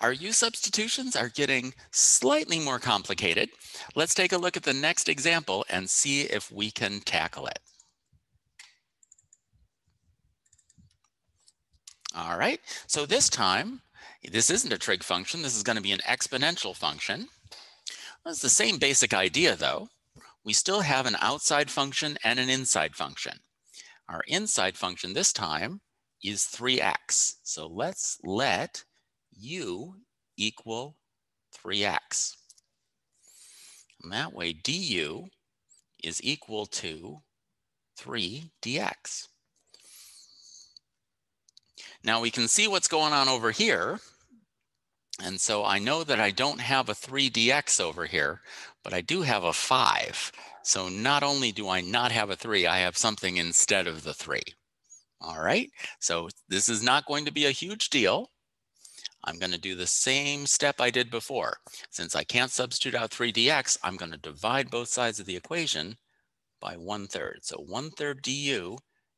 Our U substitutions are getting slightly more complicated. Let's take a look at the next example and see if we can tackle it. All right, so this time, this isn't a trig function. This is going to be an exponential function. It's the same basic idea though. We still have an outside function and an inside function. Our inside function this time is 3x. So let's let u equal 3x. And that way du is equal to 3 dx. Now we can see what's going on over here. And so I know that I don't have a 3 dx over here, but I do have a 5. So not only do I not have a 3, I have something instead of the 3. All right, so this is not going to be a huge deal. I'm going to do the same step I did before. Since I can't substitute out 3 dx, I'm going to divide both sides of the equation by 1/3. So 1/3 du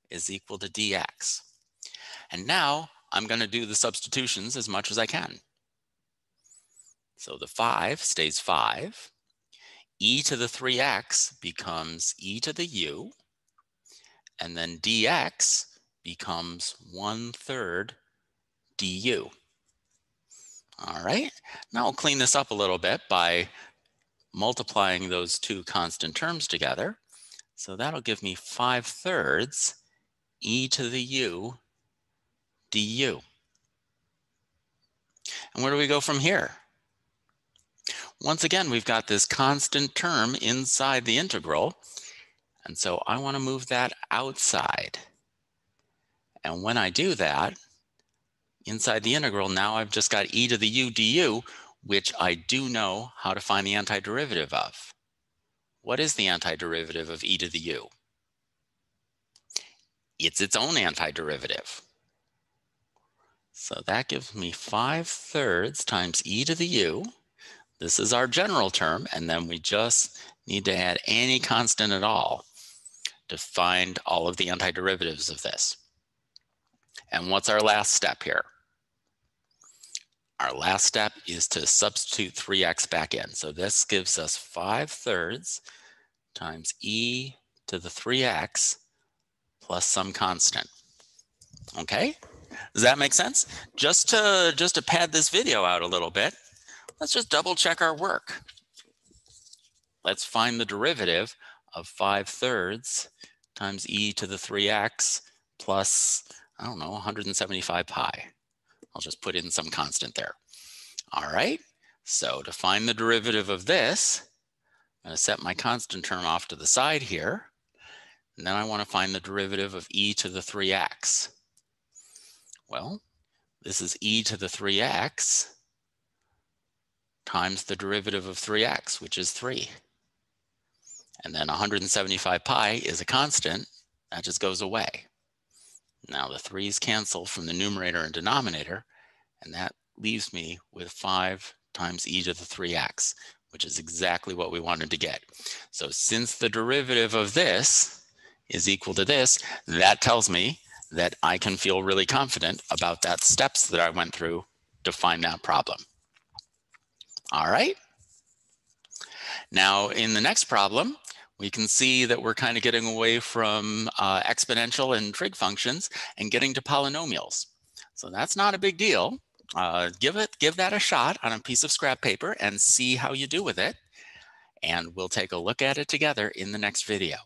is equal to dx. And now I'm going to do the substitutions as much as I can. So the 5 stays 5. E to the 3x becomes e to the u. And then dx becomes 1/3 du. All right, now I'll clean this up a little bit by multiplying those two constant terms together. So that'll give me 5/3 e to the u du. And where do we go from here? Once again, we've got this constant term inside the integral. And so I want to move that outside. And when I do that, inside the integral, now I've just got e to the u du, which I do know how to find the antiderivative of. What is the antiderivative of e to the u? It's its own antiderivative. So that gives me 5/3 times e to the u. This is our general term, and then we just need to add any constant at all to find all of the antiderivatives of this. And what's our last step here? Our last step is to substitute 3x back in. So this gives us 5/3 times e to the 3x plus some constant. Okay, does that make sense? Just to pad this video out a little bit, let's just double check our work. Let's find the derivative of 5/3 times e to the 3x plus, I don't know, 175 pi. I'll just put in some constant there. All right, so to find the derivative of this, I'm going to set my constant term off to the side here. And then I want to find the derivative of e to the 3x. Well, this is e to the 3x times the derivative of 3x, which is 3. And then 175 pi is a constant. That just goes away. Now the 3's cancel from the numerator and denominator, and that leaves me with 5 times e to the 3x, which is exactly what we wanted to get. So since the derivative of this is equal to this, that tells me that I can feel really confident about that steps that I went through to find that problem. All right. Now in the next problem, we can see that we're kind of getting away from exponential and trig functions and getting to polynomials. So that's not a big deal. Give that a shot on a piece of scrap paper and see how you do with it. And we'll take a look at it together in the next video.